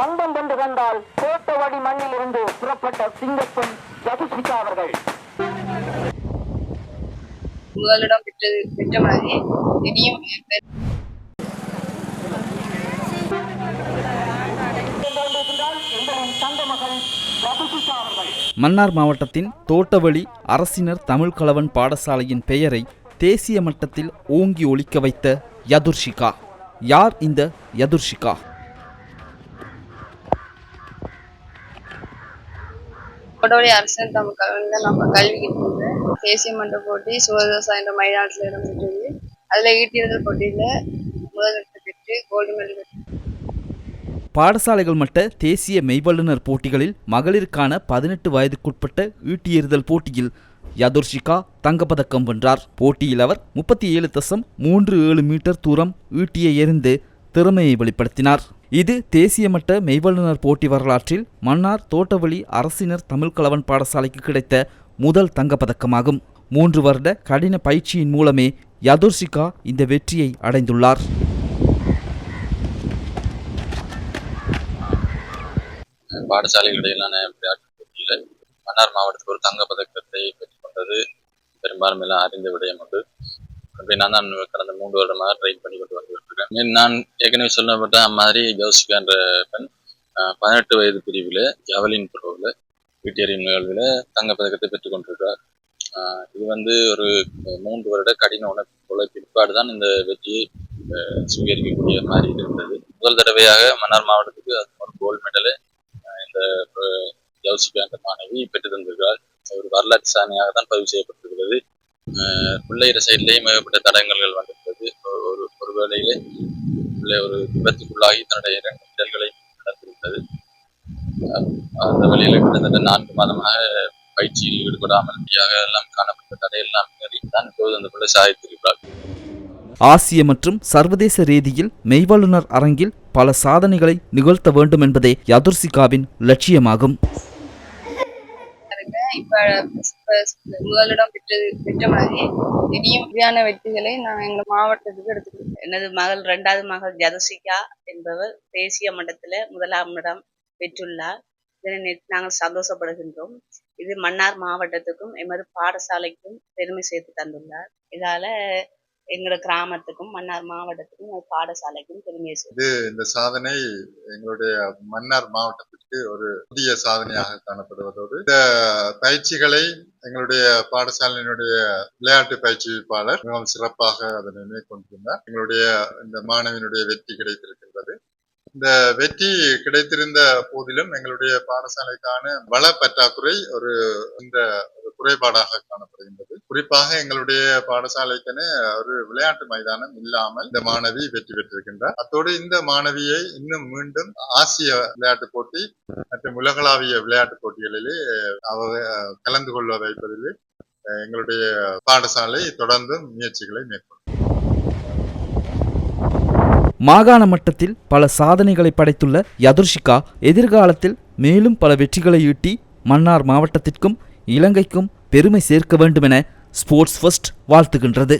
தங்கம் வென்று கண்டால் கோட்டவாடி மண்ணில் இருந்து புறப்பட்ட சிங்கப்பெண் யதுஸ்ரிகா அவர்கள் முதலிடம் பெற்ற மாதிரி இனியும் மன்னார் மாவட்டத்தின் தோட்டவழி அரசினர் தமிழ் கலவன் பாடசாலையின் பெயரை தேசிய மட்டத்தில் ஓங்கி ஒலிக்க வைத்த யதுர்ஷிகா. யார் இந்த யதுர்ஷிகா? தோட்டவழி அரசினர் தமிழ் கலவன் தான் நம்ம கல்வி தேசிய மன்ற போட்டி சுகதோசா என்ற மைதானத்தில் இடம்பெற்றது. அதில் ஈட்டியதல் போட்டியில் முதலிடத்தை பெற்று கோல்டு மெடல் பெற்று. பாடசாலைகள் மட்ட தேசிய மெய்வல்லுநர் போட்டிகளில் மகளிருக்கான 18 வயதுக்குட்பட்ட ஈட்டியெறிதல் போட்டியில் யதுர்ஷிகா தங்கப்பதக்கம் வென்றார். போட்டியில் அவர் 37.37 மீட்டர் தூரம் ஈட்டியை எறிந்து திறமையை வெளிப்படுத்தினார். இது தேசிய மட்ட மெய்வல்லுநர் போட்டி வரலாற்றில் மன்னார் தோட்டவழி அரசினர் தமிழ் கலவன் பாடசாலைக்கு கிடைத்த முதல் தங்கப்பதக்கமாகும். 3 வருட கடின பயிற்சியின் மூலமே யதுர்ஷிகா இந்த வெற்றியை அடைந்துள்ளார். பாடசாலைகளிடையிலான விளையாட்டுப் போட்டியில் மன்னார் மாவட்டத்தில் ஒரு தங்கப்பதக்கத்தை பெற்றுக்கொண்டது பெரும்பாலும் எல்லாம் அறிந்த விடயம் உண்டு. நான் தான் கடந்த 3 வருடமாக ட்ரைன் பண்ணி கொண்டு வந்துருக்கேன். நான் ஏற்கனவே சொல்லப்பட்ட மாதிரி யதுஸ்ரிகா என்ற பெண் 18 வயது பிரிவில் ஜவலின் த்ரோவில் ஈட்டியெறியும் நிகழ்வில் தங்கப்பதக்கத்தை பெற்றுக்கொண்டிருக்கிறார். இது ஒரு 3 வருட கடின உழைப்பிற்பாடு தான் இந்த வெற்றியை சுவீகரிக்கக்கூடிய மாதிரி இருந்தது. முதல் தடவையாக மன்னார் மாவட்டத்துக்கு ஒரு கோல்டு மெடலை இந்த யதுஸ்ரிகா என்ற மாணவி பெற்று தந்திருக்கிறார். ஒரு வரலாற்று சாதனையாக தான் பதிவு செய்யப்பட்டிருக்கிறது. பிள்ளைகிற சைட்லேயும் ஏகப்பட்ட தடங்கல்கள் வந்திருக்கிறது. ஒரு வேளையிலே ஒரு விபத்துக்குள்ளாகி தன்னுடைய 2 மெடல்களை இழந்திருந்தது. அந்த வேளையில் கிட்டத்தட்ட 4 மாதமாக பயிற்சியில் ஈடுபடாமல் எல்லாம் காணப்பட்ட தடையெல்லாம் மீறி தான் இப்போது அந்த பிள்ளை சாதித்திருக்கிறார். ஆசிய மற்றும் சர்வதேச ரீதியில் மெய்வல்லுநர் அரங்கில் பல சாதனைகளை நிகழ்த்த வேண்டும் என்பதே யதுர்ஷிகாவின் லட்சியமாகும். முதலிடம் பெற்ற மாதிரி இனியும் இப்படியான வெற்றிகளை நான் எங்கள் மாவட்டத்துக்கு எடுத்துக்கிறேன். எனது மகள் 2வது மகள் யதுஸ்ரிகா என்பவர் தேசிய மட்டத்தில் 1ஆம் இடம் பெற்றுள்ளார். இதனை நாங்கள் சந்தோஷப்படுகின்றோம். இது மன்னார் மாவட்டத்துக்கும் எமது பாடசாலைக்கும் பெருமை சேர்த்து தந்துள்ளார். இதால எங்களோட கிராமத்துக்கும் மன்னார் மாவட்டத்துக்கும் பாடசாலைக்கும் பெருமை சேர்த்து. இந்த சாதனை எங்களுடைய மன்னார் மாவட்டத்திற்கு ஒரு புதிய சாதனையாக காணப்படுவதோடு இந்த பயிற்சிகளை எங்களுடைய பாடசாலையினுடைய விளையாட்டு பயிற்சியாளர் மிகவும் சிறப்பாக அதனை மேற்கொண்டிருந்தார். எங்களுடைய இந்த மாணவியினுடைய வெற்றி கிடைத்திருக்கின்றது. இந்த வெற்றி கிடைத்திருந்த போதிலும் எங்களுடைய பாடசாலைக்கான வள பற்றாக்குறை ஒரு குறைபாடாக காணப்படுகின்றது. குறிப்பாக எங்களுடைய பாடசாலைக்கான ஒரு விளையாட்டு மைதானம் இல்லாமல் இந்த மாணவி வெற்றி பெற்றிருக்கின்றார். அத்தோடு இந்த மாணவியை இன்னும் மீண்டும் ஆசிய விளையாட்டு போட்டி மற்றும் உலகளாவிய விளையாட்டு போட்டிகளிலே கலந்து கொள்ள வைப்பதிலே எங்களுடைய பாடசாலை தொடர்ந்து முயற்சிகளை மேற்கொள்ளும். மாகாண மட்டத்தில் பல சாதனைகளை படைத்துள்ள யதுர்ஷிகா எதிர்காலத்தில் மேலும் பல வெற்றிகளை ஈட்டி மன்னார் மாவட்டத்திற்கும் இலங்கைக்கும் பெருமை சேர்க்க வேண்டும் என ஸ்போர்ட்ஸ் ஃபர்ஸ்ட் வாழ்த்துகின்றது.